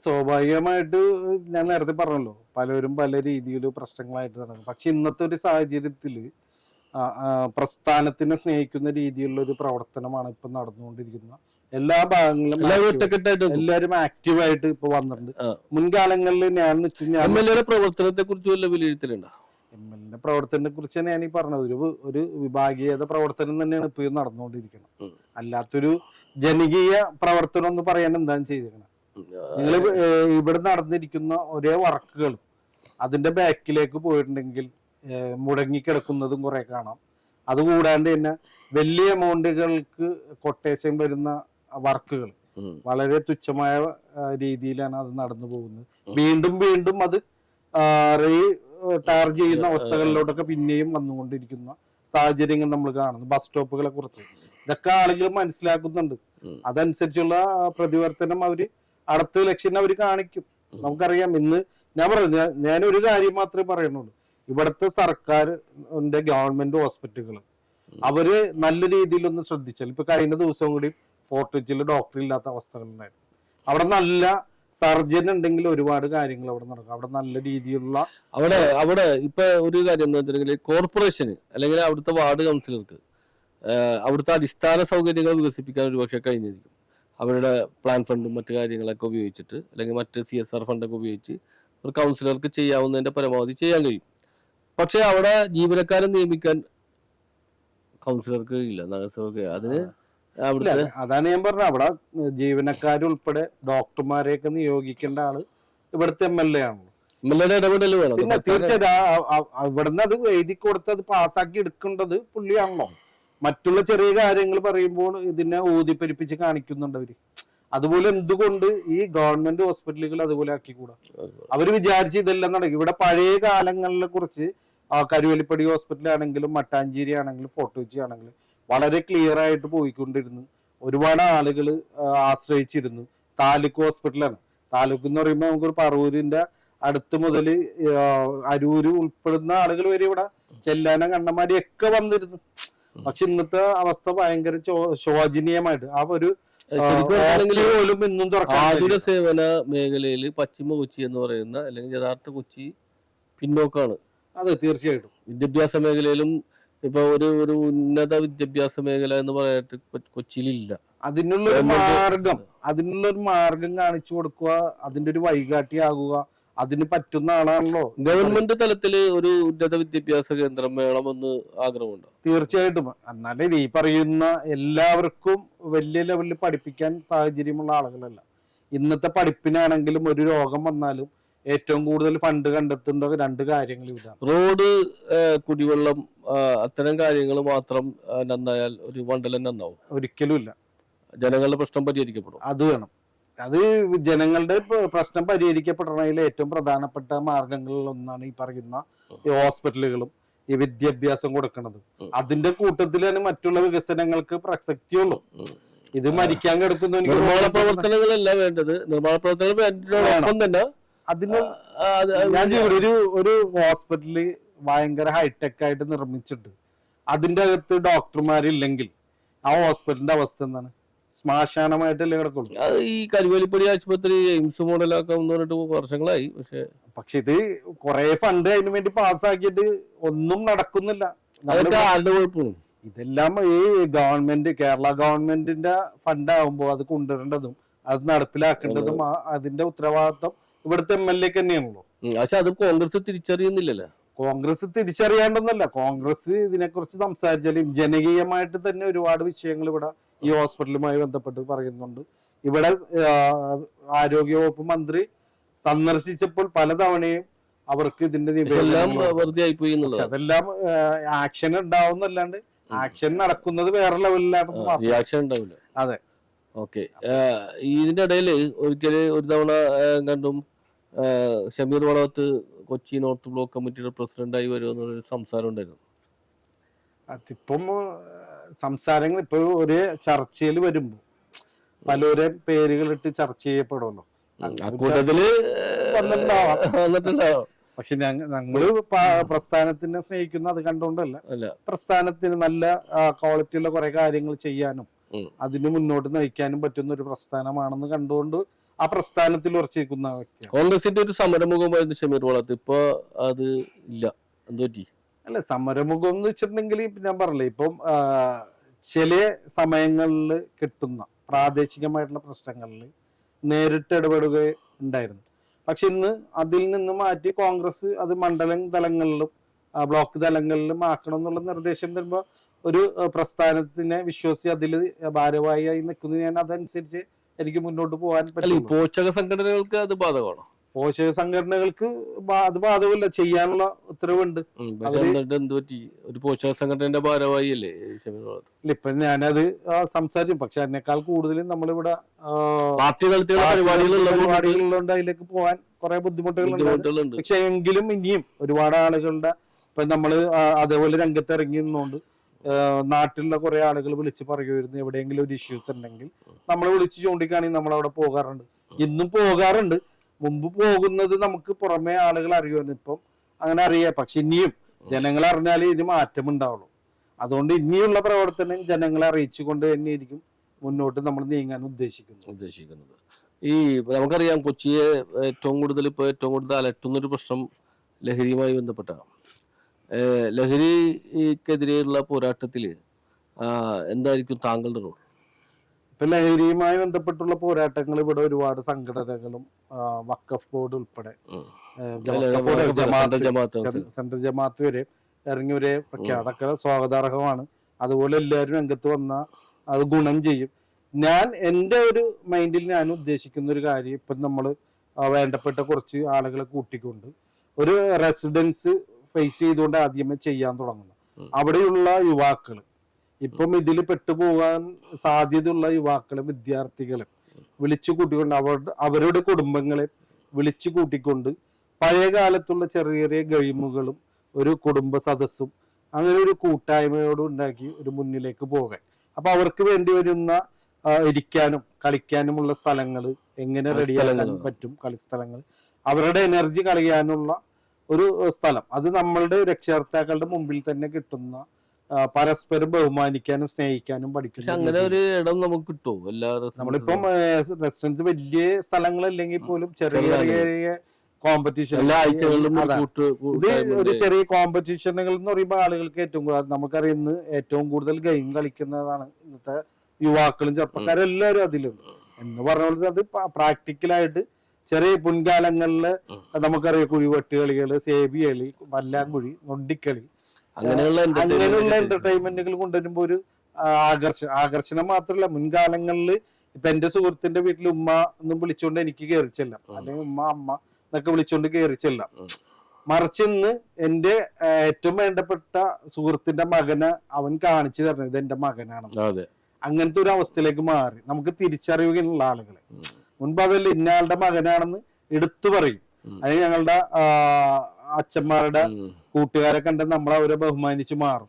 സ്വാഭാവികമായിട്ട് ഞാൻ നേരത്തെ പറഞ്ഞല്ലോ, പലരും പല രീതിയിൽ പ്രശ്നങ്ങളായിട്ട് നടക്കും. പക്ഷെ ഇന്നത്തെ ഒരു സാഹചര്യത്തില് പ്രസ്ഥാനത്തിനെ സ്നേഹിക്കുന്ന രീതിയിലുള്ള ഒരു പ്രവർത്തനമാണ് ഇപ്പൊ നടന്നുകൊണ്ടിരിക്കുന്നത്. എല്ലാ ഭാഗങ്ങളിലും എല്ലാവരും ആക്റ്റീവായിട്ട് ഇപ്പൊ വന്നിട്ടുണ്ട്. മുൻകാലങ്ങളിൽ MLA പ്രവർത്തനത്തെ കുറിച്ച് വല്ല വിലയിരുത്തലുണ്ടോ? MLA പ്രവർത്തനത്തെ കുറിച്ച് ഞാൻ ഈ പറഞ്ഞത് ഒരു വിഭാഗീയത പ്രവർത്തനം തന്നെയാണ് ഇപ്പൊ നടന്നുകൊണ്ടിരിക്കുന്നത്. അല്ലാത്തൊരു ജനകീയ പ്രവർത്തനം എന്ന് പറയാൻ എന്താണ് ചെയ്തിരിക്കുന്നത്? നിങ്ങൾ ഇവിടെ നടന്നിരിക്കുന്ന ഒരേ വർക്കുകൾ അതിന്റെ ബാക്കിലേക്ക് പോയിട്ടുണ്ടെങ്കിൽ മുടങ്ങിക്കിടക്കുന്നതും കുറെ കാണാം. അതുകൂടാണ്ട് തന്നെ വലിയ എമൗണ്ടുകൾക്ക് കൊട്ടേഷൻ വരുന്ന വർക്കുകൾ വളരെ തുച്ഛമായ രീതിയിലാണ് അത് നടന്നു പോകുന്നത്. വീണ്ടും അത് ടാർജ് ചെയ്യുന്ന അവസ്ഥകളിലോട്ടൊക്കെ പിന്നെയും വന്നുകൊണ്ടിരിക്കുന്ന സാഹചര്യങ്ങൾ നമ്മൾ കാണുന്നു. ബസ് സ്റ്റോപ്പുകളെ കുറിച്ച് ഇതൊക്കെ ആളുകൾ മനസ്സിലാക്കുന്നുണ്ട്. അതനുസരിച്ചുള്ള പ്രതിവർത്തനം അവര് അടുത്ത ഇലക്ഷന് അവർ കാണിക്കും. നമുക്കറിയാം. ഇന്ന് ഞാനൊരു കാര്യം മാത്രമേ പറയുന്നുള്ളൂ. ഇവിടുത്തെ സർക്കാരിന്റെ ഗവൺമെന്റ് ഹോസ്പിറ്റലുകൾ അവര് നല്ല രീതിയിൽ ഒന്ന് ശ്രദ്ധിച്ചാൽ, ഇപ്പൊ കഴിഞ്ഞ ദിവസം കൂടി ഫോർട്ട് കൊച്ചിയിൽ ഡോക്ടർ ഇല്ലാത്ത അവസ്ഥകളുണ്ടായിരുന്നു. അവിടെ നല്ല സർജൻ ഉണ്ടെങ്കിൽ ഒരുപാട് കാര്യങ്ങൾ അവിടെ നടക്കും. അവിടെ നല്ല രീതിയിലുള്ള അവിടെ ഇപ്പൊ ഒരു കാര്യം എന്താ വെച്ചിട്ടുണ്ടെങ്കിൽ കോർപ്പറേഷന് അല്ലെങ്കിൽ അവിടുത്തെ വാർഡ് കൗൺസിലർക്ക് അവിടുത്തെ അടിസ്ഥാന സൗകര്യങ്ങൾ വികസിപ്പിക്കാൻ ഒരുപക്ഷെ കഴിഞ്ഞിരിക്കും. അവരുടെ പ്ലാൻ ഫണ്ടും മറ്റു കാര്യങ്ങളൊക്കെ ഉപയോഗിച്ചിട്ട് അല്ലെങ്കിൽ മറ്റ് CSR ഫണ്ടൊക്കെ ഉപയോഗിച്ച് ഒരു കൗൺസിലർക്ക് ചെയ്യാവുന്നതിന്റെ പരമാവധി ചെയ്യാൻ കഴിയും. പക്ഷെ അവിടെ ജീവനക്കാരെ നിയമിക്കാൻ കൗൺസിലർക്ക് ഇല്ല, നഗരസഭയ്ക്ക്. അതിന് അതാണ് ഞാൻ പറഞ്ഞത്. അവിടെ ജീവനക്കാരുൾപ്പെടെ ഡോക്ടർമാരെയൊക്കെ നിയോഗിക്കേണ്ട ആള് ഇവിടുത്തെ MLA ആണല്ലോ. MLA ഇടപെടൽ വേണം. പിന്നെ തീർച്ചയായിട്ടും ഇവിടുന്ന് അത് എഴുതി കൊടുത്ത് അത് പാസ്സാക്കി എടുക്കേണ്ടത് പുള്ളിയാണല്ലോ. മറ്റുള്ള ചെറിയ കാര്യങ്ങൾ പറയുമ്പോൾ ഇതിനെ ഊതിപ്പെരിപ്പിച്ച് കാണിക്കുന്നുണ്ട് അവര്. അതുപോലെ എന്തുകൊണ്ട് ഈ ഗവൺമെന്റ് ഹോസ്പിറ്റലുകൾ അതുപോലെ ആക്കിക്കൂടാ? അവര് വിചാരിച്ച് ഇതെല്ലാം നടക്കും. ഇവിടെ പഴയ കാലങ്ങളെ കുറിച്ച് കരുവലിപ്പടി ഹോസ്പിറ്റൽ ആണെങ്കിലും മട്ടാഞ്ചേരി ആണെങ്കിലും ഫോർട്ട് കൊച്ചി ആണെങ്കിലും വളരെ ക്ലിയർ ആയിട്ട് പോയിക്കൊണ്ടിരുന്നു. ഒരുപാട് ആളുകൾ ആശ്രയിച്ചിരുന്നു. താലൂക്ക് ഹോസ്പിറ്റലാണ്. താലൂക്ക് എന്ന് പറയുമ്പോൾ നമുക്കൊരു പറവൂരിന്റെ അടുത്ത് മുതൽ അരൂര് ഉൾപ്പെടുന്ന ആളുകൾ വരെ ഇവിടെ ചെല്ലാന കണ്ണമാരി ഒക്കെ വന്നിരുന്നു. പക്ഷെ ഇന്നത്തെ അവസ്ഥ ഭയങ്കര ശോചനീയമായിട്ട് ആ ഒരു ശരിക്കും പറഞ്ഞാൽ പോലും ഇന്നും തുറക്കാൻ ആതുര സേവന മേഖലയിൽ പശ്ചിമ കൊച്ചി എന്ന് പറയുന്ന അല്ലെങ്കിൽ യഥാർത്ഥ കൊച്ചി പിന്നോക്കാണ്. അതെ, തീർച്ചയായിട്ടും. വിദ്യാഭ്യാസ മേഖലയിലും ഇപ്പൊ ഒരു ഉന്നത വിദ്യാഭ്യാസ മേഖല എന്ന് പറയാനായിട്ട് കൊച്ചിയിലില്ല. അതിനുള്ളൊരു മാർഗം കാണിച്ചു കൊടുക്കുക, അതിന്റെ ഒരു വഴികാട്ടിയാകുക, അതിന് പറ്റുന്ന ആളാണല്ലോ. ഗവൺമെന്റ് തലത്തില് ഒരു ഉന്നത വിദ്യാഭ്യാസ കേന്ദ്രം വേണമെന്ന് ആഗ്രഹമുണ്ട്. തീർച്ചയായിട്ടും. എന്നാലേ ഈ പറയുന്ന എല്ലാവർക്കും വലിയ ലെവലിൽ പഠിപ്പിക്കാൻ സാഹചര്യമുള്ള ആളുകളല്ല. ഇന്നത്തെ പഠിപ്പിനാണെങ്കിലും ഒരു രോഗം വന്നാലും ഏറ്റവും കൂടുതൽ ഫണ്ട് കണ്ടെത്തേണ്ട രണ്ട് കാര്യങ്ങൾ ഇതാണ്: റോഡ്, കുടിവെള്ളം, അത്തരം കാര്യങ്ങൾ മാത്രം നന്നായാൽ ഒരു മണ്ഡലം നന്നാവും? ഒരിക്കലും ഇല്ല. ജനങ്ങളുടെ പ്രശ്നം പരിഹരിക്കപ്പെടും. അത് വേണം. അത് ജനങ്ങളുടെ പ്രശ്നം പരിഹരിക്കപ്പെടണമെങ്കിൽ ഏറ്റവും പ്രധാനപ്പെട്ട മാർഗങ്ങളിൽ ഒന്നാണ് ഈ പറയുന്ന ഹോസ്പിറ്റലുകളും ഈ വിദ്യാഭ്യാസം കൊടുക്കുന്നത്. അതിന്റെ കൂട്ടത്തിലാണ് മറ്റുള്ള വികസനങ്ങൾക്ക് പ്രസക്തിയുള്ളൂ. ഇത് മരിക്കാൻ കിടക്കുന്ന നിർമ്മാണ പ്രവർത്തനങ്ങളല്ല വേണ്ടത്. നിർമ്മാണ പ്രവർത്തനങ്ങളൊപ്പം തന്നെ അതിന് ഞാൻ ഒരു ഹോസ്പിറ്റല് ഭയങ്കര ഹൈടെക് ആയിട്ട് നിർമ്മിച്ചിട്ട് അതിന്റെ അകത്ത് ഡോക്ടർമാരില്ലെങ്കിൽ ആ ഹോസ്പിറ്റലിന്റെ അവസ്ഥ എന്താണ്? ശ്മശാനമായിട്ടല്ലേ കിടക്കുള്ളൂ. ഈ കരുവേലിപ്പടി ആശുപത്രി എയിംസ് മോഡലാക്കാമെന്ന് പറഞ്ഞിട്ട് വർഷങ്ങളായി. പക്ഷെ ഇത് കുറെ ഫണ്ട് അതിനു വേണ്ടി പാസ്സാക്കിയിട്ട് ഒന്നും നടക്കുന്നില്ല. അതൊക്കെ ആരുടെ കുഴപ്പമാണ്? ഇതെല്ലാം ഈ ഗവൺമെന്റ്, കേരള ഗവൺമെന്റിന്റെ ഫണ്ട് ആകുമ്പോൾ അത് കൊണ്ടുവരേണ്ടതും അത് നടപ്പിലാക്കേണ്ടതും അതിന്റെ ഉത്തരവാദിത്വം ഇവിടുത്തെ MLA തന്നെയാണല്ലോ. പക്ഷെ അത് കോൺഗ്രസ് തിരിച്ചറിയുന്നില്ലല്ലോ. കോൺഗ്രസ് തിരിച്ചറിയാണ്ടെന്നല്ല, കോൺഗ്രസ് ഇതിനെക്കുറിച്ച് സംസാരിച്ചാലും ജനകീയമായിട്ട് തന്നെ ഒരുപാട് വിഷയങ്ങൾ ഇവിടെ ഈ ഹോസ്പിറ്റലുമായി ബന്ധപ്പെട്ട് പറയുന്നുണ്ട്. ഇവിടെ ആരോഗ്യവകുപ്പ് മന്ത്രി സന്ദർശിച്ചപ്പോൾ പലതവണയും അവർക്ക് ഇതിന്റെ അതെല്ലാം ആക്ഷൻ ഉണ്ടാവുന്നല്ലാണ്ട് ആക്ഷൻ നടക്കുന്നത് വേറെ ലെവലിലാണ്. അതെ, ഓക്കെ. ഇതിന്റെ ഇടയിൽ ഒരു തവണ കണ്ടും ഷമീർ വളവത്ത് കൊച്ചി നോർത്ത് ബ്ലോക്ക് കമ്മിറ്റിയുടെ പ്രസിഡന്റായി വരുമെന്നൊരു സംസാരം ഉണ്ടായിരുന്നു. അതിപ്പം സംസാരങ്ങൾ ഇപ്പൊ ഒരു ചർച്ചയിൽ വരുമ്പോ പലരും പേരുകളിട്ട് ചർച്ച ചെയ്യപ്പെടുമല്ലോ. പക്ഷെ ഞങ്ങള് പ്രസ്ഥാനത്തിനെ സ്നേഹിക്കുന്ന അത് കണ്ടുകൊണ്ടല്ല, പ്രസ്ഥാനത്തിന് നല്ല ക്വാളിറ്റിയുള്ള കുറെ കാര്യങ്ങൾ ചെയ്യാനും അതിന് മുന്നോട്ട് നയിക്കാനും പറ്റുന്ന ഒരു പ്രസ്ഥാനമാണെന്ന് കണ്ടുകൊണ്ട് ആ പ്രസ്ഥാനത്തിൽ ഉറച്ചിരിക്കുന്ന വ്യക്തിയാണ്. കോൺഗ്രസിന്റെ ഒരു സമരമുഖമായിരുന്നു ഷമീർ വളത്ത്. ഇപ്പൊ അത് ഇല്ല, എന്തോറ്റി? അല്ല, സമരമുഖം എന്ന് വെച്ചിട്ടുണ്ടെങ്കിൽ ഞാൻ പറഞ്ഞില്ലേ, ഇപ്പം ചില സമയങ്ങളിൽ കിട്ടുന്ന പ്രാദേശികമായിട്ടുള്ള പ്രശ്നങ്ങളിൽ നേരിട്ട് ഇടപെടുക ഉണ്ടായിരുന്നു. പക്ഷെ ഇന്ന് അതിൽ നിന്ന് മാറ്റി കോൺഗ്രസ് അത് മണ്ഡലം തലങ്ങളിലും ബ്ലോക്ക് തലങ്ങളിലും ആക്കണം എന്നുള്ള നിർദ്ദേശം തരുമ്പോൾ ഒരു പ്രസ്ഥാനത്തിനെ വിശ്വസിച്ച് അതിൽ ഭാരവാഹിയായി നിൽക്കുന്നു. ഞാൻ അതനുസരിച്ച് എനിക്ക് മുന്നോട്ട് പോകാൻ പറ്റും. പോഷക സംഘടനകൾക്ക് അത് ബാധകമാണോ? പോഷക സംഘടനകൾക്ക് അത് ബാധകമില്ല, ചെയ്യാനുള്ള ഉത്തരവുണ്ട്. ഒരു പോഷക സംഘടനയുടെ ഭാരവാഹിയല്ലേ ഇപ്പൊ ഞാനത് സംസാരിച്ചു. പക്ഷെ അതിനേക്കാൾ കൂടുതലും നമ്മളിവിടെ പരിപാടികളുള്ളതുകൊണ്ട് അതിലേക്ക് പോകാൻ കുറെ ബുദ്ധിമുട്ടുകളുണ്ട്. പക്ഷെ എങ്കിലും ഇനിയും ഒരുപാട് ആളുകളുടെ ഇപ്പൊ നമ്മള് അതേപോലെ രംഗത്ത് ഇറങ്ങിയിരുന്നോണ്ട് നാട്ടിലുള്ള കുറെ ആളുകൾ വിളിച്ച് പറയുമായിരുന്നു എവിടെയെങ്കിലും ഒരു ഇഷ്യൂസ് ഉണ്ടെങ്കിൽ നമ്മൾ വിളിച്ച് ചൂണ്ടിക്കാണെങ്കിൽ നമ്മൾ അവിടെ പോകാറുണ്ട്. ഇന്നും പോകാറുണ്ട്. മുമ്പ് പോകുന്നത് നമുക്ക് പുറമെ ആളുകൾ അറിയുമായിരുന്നു, ഇപ്പം അങ്ങനെ അറിയാം. പക്ഷെ ഇനിയും ജനങ്ങൾ അറിഞ്ഞാലേ ഇതിന് മാറ്റം ഉണ്ടാവുള്ളൂ. അതുകൊണ്ട് ഇനിയുള്ള പ്രവർത്തനം ജനങ്ങളെ അറിയിച്ചുകൊണ്ട് തന്നെയായിരിക്കും മുന്നോട്ട് നമ്മൾ നീങ്ങാൻ ഉദ്ദേശിക്കുന്നത്. ഈ നമുക്കറിയാം കൊച്ചിയെ ഏറ്റവും കൂടുതൽ അലട്ടുന്നൊരു പ്രശ്നം ലഹരിയുമായി ബന്ധപ്പെട്ടാണ്. ലഹരിക്കെതിരെയുള്ള പോരാട്ടത്തില് എന്തായിരിക്കും താങ്കളുടെ റോൾ? ഇപ്പൊ ലഹരിയുമായി ബന്ധപ്പെട്ടുള്ള പോരാട്ടങ്ങൾ ഇവിടെ ഒരുപാട് സംഘടനകളും വഖഫ് ബോർഡ് ഉൾപ്പെടെ സെൻട്രൽ ജമാഅത്ത് വരെ ഇറങ്ങിയവരെ അതൊക്കെ സ്വാഗതാർഹമാണ്. അതുപോലെ എല്ലാവരും രംഗത്ത് വന്നാൽ അത് ഗുണം ചെയ്യും. ഞാൻ എൻ്റെ ഒരു മൈൻഡിൽ ഞാൻ ഉദ്ദേശിക്കുന്ന ഒരു കാര്യം, ഇപ്പം നമ്മൾ വേണ്ടപ്പെട്ട കുറച്ച് ആളുകളെ കൂട്ടിക്കൊണ്ട് ഒരു റെസിഡൻസ് ഫേസ് ചെയ്തുകൊണ്ട് ആദ്യമേ ചെയ്യാൻ തുടങ്ങുന്നു. അവിടെയുള്ള യുവാക്കൾ ഇപ്പം ഇതിൽ പെട്ടുപോകാൻ സാധ്യതയുള്ള യുവാക്കളെ, വിദ്യാർത്ഥികളെ വിളിച്ചു കൂട്ടിക്കൊണ്ട് അവരുടെ കുടുംബങ്ങളെ വിളിച്ചു കൂട്ടിക്കൊണ്ട് പഴയ കാലത്തുള്ള ചെറിയ ചെറിയ ഗെയിമുകളും ഒരു കുടുംബ സദസ്സും അങ്ങനെ ഒരു കൂട്ടായ്മയോട് ഉണ്ടാക്കി ഒരു മുന്നിലേക്ക് പോകാൻ. അപ്പൊ അവർക്ക് വേണ്ടി വരുന്ന ഇരിക്കാനും കളിക്കാനുമുള്ള സ്ഥലങ്ങൾ എങ്ങനെ റെഡിയാക്കാൻ പറ്റും, കളിസ്ഥലങ്ങൾ, അവരുടെ എനർജി കളയാനുള്ള ഒരു സ്ഥലം, അത് നമ്മളുടെ രക്ഷകർത്താക്കളുടെ മുമ്പിൽ തന്നെ കിട്ടുന്ന പരസ്പരം ബഹുമാനിക്കാനും സ്നേഹിക്കാനും പക്ഷെ പഠിക്കണം. അങ്ങനെ ഒരു ഇടം നമുക്ക് കിട്ടുമോ എല്ലാ നമ്മളിപ്പം റെസ്റ്റോറൻറ്റ്സ് വലിയ സ്ഥലങ്ങളല്ലെങ്കിൽ പോലും ചെറിയ ചെറിയ കോമ്പറ്റീഷൻ, എല്ലാ ആഴ്ചകളിലും ഇത് ഒരു ചെറിയ കോമ്പറ്റീഷനുകൾ എന്ന് പറയുമ്പോൾ ആളുകൾക്ക് ഏറ്റവും കൂടുതൽ നമുക്കറിയാം ഇന്ന് ഏറ്റവും കൂടുതൽ ഗെയിം കളിക്കുന്നതാണ് ഇന്നത്തെ യുവാക്കളും ചെറുപ്പക്കാരും എല്ലാവരും അതിലുണ്ട് എന്ന് പറഞ്ഞ അത് പ്രാക്ടിക്കലായിട്ട് ചെറിയ മുൻകാലങ്ങളില് നമുക്കറിയാം കുഴിവെട്ട് കളികള്, സേബി കളി, വല്ലാങ്കുഴി, നൊണ്ടിക്കളി, അങ്ങനെയുള്ള എന്റർടൈൻമെന്റുകൾ കൊണ്ടുവരുമ്പോ ഒരു ആകർഷണം മാത്രമല്ല, മുൻകാലങ്ങളിൽ ഇപ്പൊ എന്റെ സുഹൃത്തിന്റെ വീട്ടിൽ ഉമ്മ എന്നും വിളിച്ചുകൊണ്ട് എനിക്ക് കയറി ചെല്ലാം, അല്ലെങ്കിൽ ഉമ്മ അമ്മ എന്നൊക്കെ വിളിച്ചുകൊണ്ട് കയറി ചെല്ലാം. മറിച്ച് ഇന്ന് എന്റെ ഏറ്റവും വേണ്ടപ്പെട്ട സുഹൃത്തിന്റെ മകനെ അവൻ കാണിച്ചു തരണം ഇത് എന്റെ മകനാണ്. അങ്ങനത്തെ ഒരു അവസ്ഥയിലേക്ക് മാറി നമുക്ക് തിരിച്ചറിവുകളുള്ള ആളുകളെ. മുൻപ് അതല്ല ഇന്നയാളുടെ മകനാണെന്ന് എടുത്തു പറയും. അല്ലെങ്കിൽ ഞങ്ങളുടെ അച്ഛന്മാരുടെ കൂട്ടുകാരെ കണ്ട് നമ്മൾ അവരെ ബഹുമാനിച്ച് മാറും.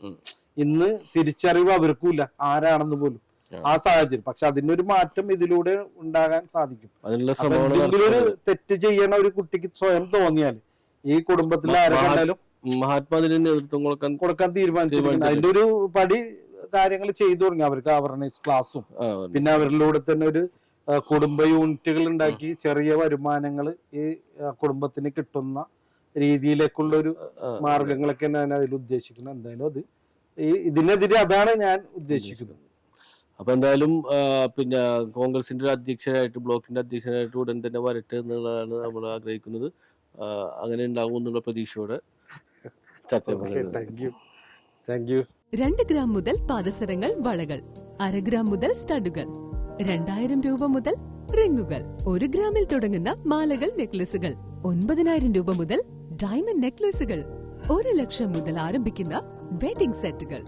ഇന്ന് തിരിച്ചറിവ് അവർക്കുമില്ല ആരാണെന്ന് പോലും ആ സാഹചര്യം. പക്ഷെ അതിന്റെ ഒരു മാറ്റം ഇതിലൂടെ ഉണ്ടാകാൻ സാധിക്കും. എന്തെങ്കിലും ഒരു തെറ്റ് ചെയ്യണ ഒരു കുട്ടിക്ക് സ്വയം തോന്നിയാൽ ഈ കുടുംബത്തിൽ ആരെ കണ്ടാലും മഹാത്മാവിന് നേതൃത്വം കൊടുക്കാൻ തീരുമാനിച്ചിരിക്കുന്നു. അതിന്റെ ഒരു പടി കാര്യങ്ങൾ ചെയ്തു തുടങ്ങി. അവർക്ക് അവയർനെസ് ക്ലാസ്സും പിന്നെ അവരിലൂടെ തന്നെ ഒരു കുടുംബ യൂണിറ്റുകൾ ഉണ്ടാക്കി ചെറിയ വരുമാനങ്ങൾ ഈ കുടുംബത്തിന് കിട്ടുന്ന രീതിയിലേക്കുള്ള ഒരു മാർഗങ്ങളൊക്കെ ഞാൻ അതിൽ ഉദ്ദേശിക്കുന്നത്. എന്തായാലും അത് ഇതിനെതിരെ അതാണ് ഞാൻ ഉദ്ദേശിക്കുന്നത്. അപ്പൊ എന്തായാലും പിന്നെ കോൺഗ്രസിന്റെ ഒരു അധ്യക്ഷനായിട്ട്, ബ്ലോക്കിന്റെ അധ്യക്ഷനായിട്ട് ഉടൻ തന്നെ വരട്ടെ എന്നുള്ളതാണ് നമ്മൾ ആഗ്രഹിക്കുന്നത്. അങ്ങനെ ഉണ്ടാകും എന്നുള്ള പ്രതീക്ഷയോടെ ചർച്ച. 2 ഗ്രാം മുതൽ പാദസരങ്ങൾ, വളകൾ, 1/2 ഗ്രാം മുതൽ സ്റ്റഡുകൾ, 2000 രൂപ മുതൽ റിങ്ങുകൾ, 1 ഗ്രാമിൽ തുടങ്ങുന്ന മാലകൾ, നെക്ലസുകൾ, 9000 രൂപ മുതൽ ഡയമണ്ട് നെക്ലസുകൾ, 1 ലക്ഷം മുതൽ ആരംഭിക്കുന്ന വെഡിംഗ് സെറ്റുകൾ.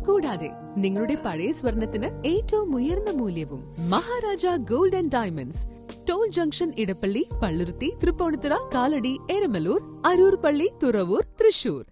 കൂടാതെ നിങ്ങളുടെ പഴയ സ്വർണത്തിന് ഏറ്റവും ഉയർന്ന മൂല്യവും. Maharaja gold and diamonds, toll junction, Edappally, Palluruthy, Tripunithura, Kalady, Eramalloor, Aroor Palli, Thuravoor, Thrissur.